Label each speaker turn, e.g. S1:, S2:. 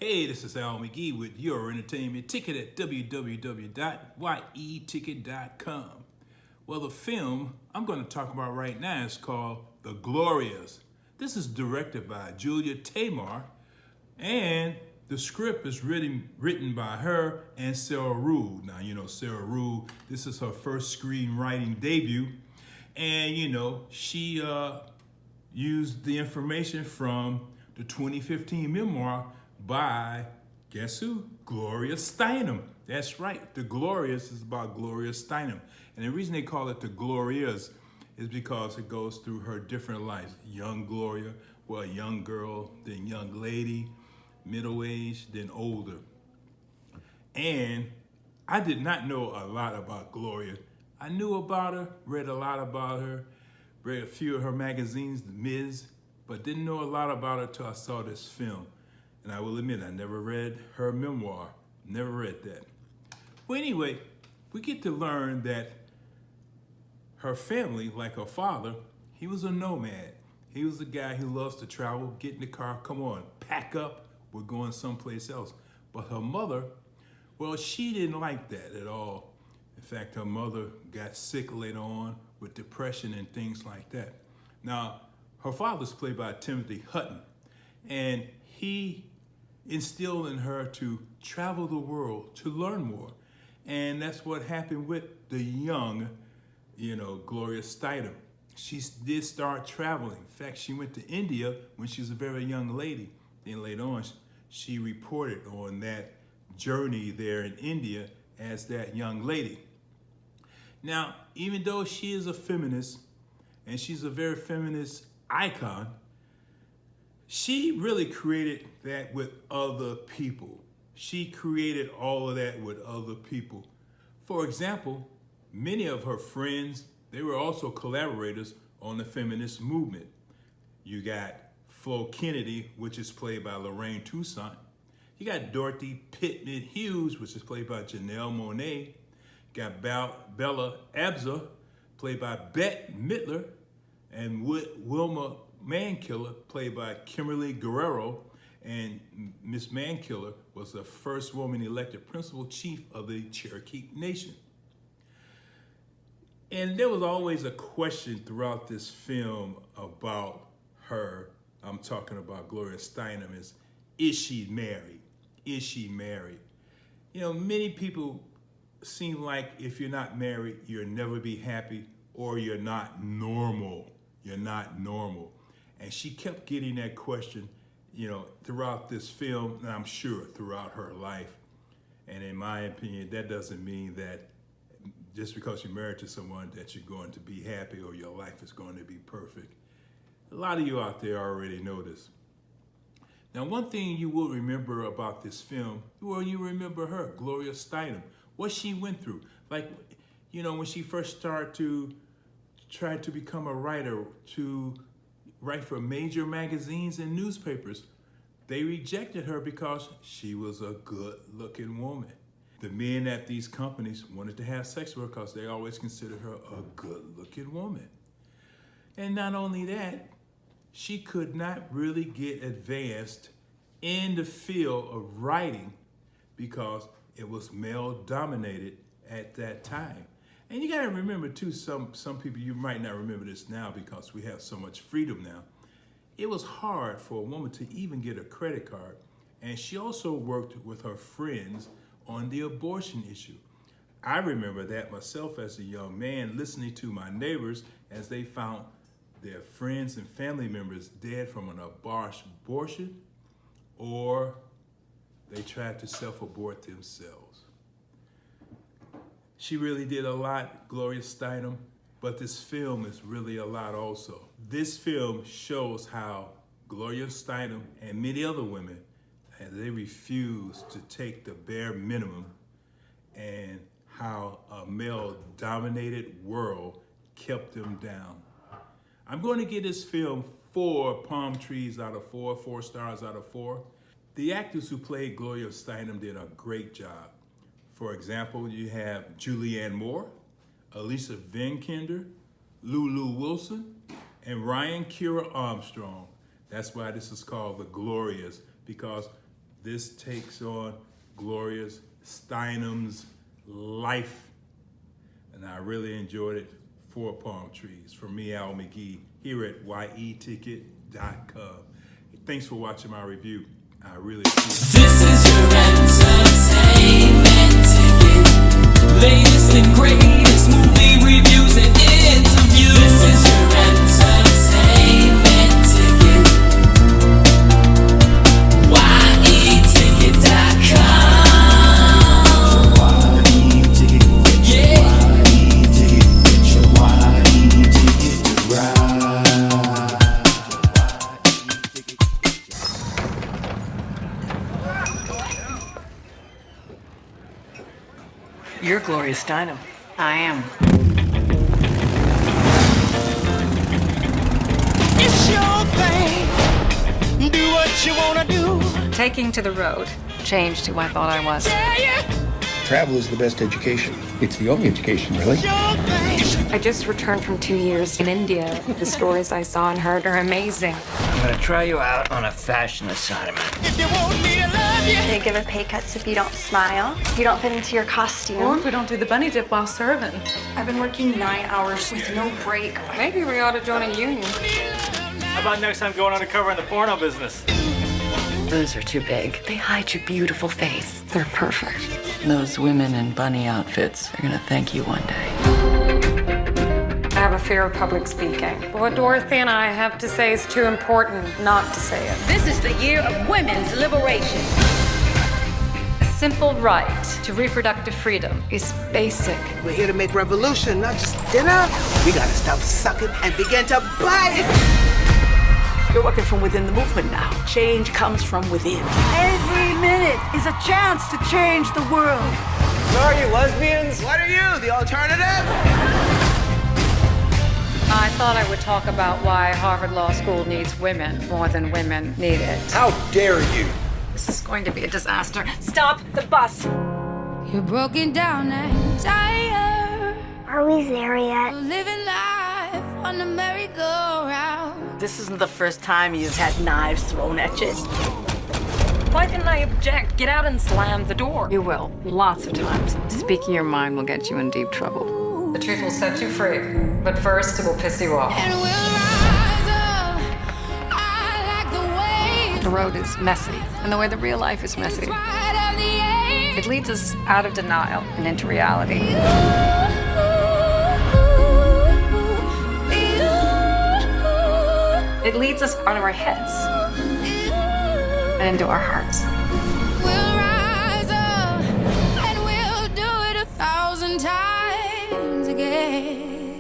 S1: Hey, this is Al McGee with your entertainment ticket at www.yeticket.com. Well, the film I'm going to talk about right now is called The Glorias. This is directed by Julia Tamar, and the script is written by her and Sarah Rule. Now, you know, Sarah Rule, this is her first screenwriting debut, and, she used the information from the 2015 memoir by, guess who? Gloria Steinem. That's right, The Glorias is about Gloria Steinem. And the reason they call it The Glorias is because it goes through her different lives. Young Gloria, well, young girl, then young lady, middle-aged, then older. And I did not know a lot about Gloria. I knew about her, read a lot about her, read a few of her magazines, The Ms., but didn't know a lot about her till I saw this film. And I will admit, I never read her memoir, never read that. Well, anyway, we get to learn that her family, like her father, he was a nomad. He was a guy who loves to travel, get in the car, come on, pack up, we're going someplace else. But her mother, well, she didn't like that at all. In fact, her mother got sick later on with depression and things like that. Now, her father's played by Timothy Hutton, and he instilled in her to travel the world, to learn more. And that's what happened with the young, Gloria Steinem. She did start traveling. In fact, she went to India when she was a very young lady. Then later on, she reported on that journey there in India as that young lady. Now, even though she is a feminist, and she's a very feminist icon, she really created that with other people. She created all of that with other people. For example, many of her friends, they were also collaborators on the feminist movement. You got Flo Kennedy, which is played by Lorraine Toussaint. You got Dorothy Pittman Hughes, which is played by Janelle Monáe. You got Bella Abzug, played by Bette Midler, and Wilma Mankiller, played by Kimberly Guerrero. And Miss Mankiller was the first woman elected principal chief of the Cherokee Nation. And there was always a question throughout this film about her. I'm talking about Gloria Steinem. Is she married? Is she married? Many people seem like if you're not married, you'll never be happy, or you're not normal. You're not normal. And she kept getting that question, throughout this film, and I'm sure throughout her life. And in my opinion, that doesn't mean that just because you're married to someone that you're going to be happy or your life is going to be perfect. A lot of you out there already know this. Now, one thing you will remember about this film, well, you remember her, Gloria Steinem, what she went through. Like, when she first started to try to become a writer, to write for major magazines and newspapers, they rejected her because she was a good-looking woman. The men at these companies wanted to have sex with her because they always considered her a good-looking woman. And not only that, she could not really get advanced in the field of writing because it was male-dominated at that time. And you gotta remember too, some people, you might not remember this now because we have so much freedom now. It was hard for a woman to even get a credit card. And she also worked with her friends on the abortion issue. I remember that myself as a young man, listening to my neighbors as they found their friends and family members dead from an abortion, or they tried to self-abort themselves. She really did a lot, Gloria Steinem, but this film is really a lot also. This film shows how Gloria Steinem and many other women, they refused to take the bare minimum, and how a male-dominated world kept them down. I'm going to give this film 4 palm trees out of 4, 4 stars out of 4. The actors who played Gloria Steinem did a great job. For example, you have Julianne Moore, Elisa Vinkender, Lulu Wilson, and Ryan Kira Armstrong. That's why this is called The Glorias, because This takes on Gloria Steinem's life, and I really enjoyed it. 4 Palm Trees from me, Al McGee, here at yeticket.com. Thanks for watching my review. I really appreciate it.
S2: This is your entertainment ticket. Latest and greatest movie reviews and interviews. This is your entertainment ticket. yeticket.com. Yeah. Get your yeticket to ride.
S3: You're Gloria Steinem.
S4: I am.
S5: It's your thing. Do what you wanna do.
S4: Taking to the road changed who I thought I was.
S5: Yeah, yeah.
S6: Travel is the best education. It's the only education, really.
S5: Your thing.
S7: I just returned from 2 years in India. The stories I saw and heard are amazing.
S3: I'm gonna try you out on a fashion assignment.
S5: If you want me to love you.
S8: They give her pay cuts if you don't smile. You don't fit into your costume.
S7: Or if we don't do the bunny dip while serving.
S8: I've been working 9 hours with no break.
S7: Maybe we ought to join a union.
S9: How about next time going undercover in the porno business?
S3: Those are too big. They hide your beautiful face.
S7: They're perfect.
S3: Those women in bunny outfits are gonna thank you one day.
S7: I have a fear of public speaking. What Dorothy and I have to say is too important not to say it.
S10: This is the year of women's liberation.
S7: A simple right to reproductive freedom is basic.
S5: We're here to make revolution, not just dinner. We gotta stop sucking and begin to bite.
S3: You're working from within the movement now. Change comes from within.
S10: Every minute is a chance to change the world.
S9: Are you lesbians?
S5: What are you, the alternative?
S7: I thought I would talk about why Harvard Law School needs women more than women need it.
S6: How dare you?
S7: This is going to be a disaster. Stop the bus!
S2: You're broken down and tired.
S8: Are we there yet?
S2: Living life on the merry-go-round.
S3: This isn't the first time you've had knives thrown at you.
S7: Why didn't I object? Get out and slam the door. You will, lots of times. Speaking your mind will get you in deep trouble. The truth will set you free, but first it will piss you off.
S2: And we'll rise up. I like the way
S7: The road is messy, and the way the real life is messy.
S2: spite of the age.
S7: It leads us out of denial and into reality. It leads us out of our heads and into our hearts.
S2: We'll rise up and we'll do it 1,000 times again.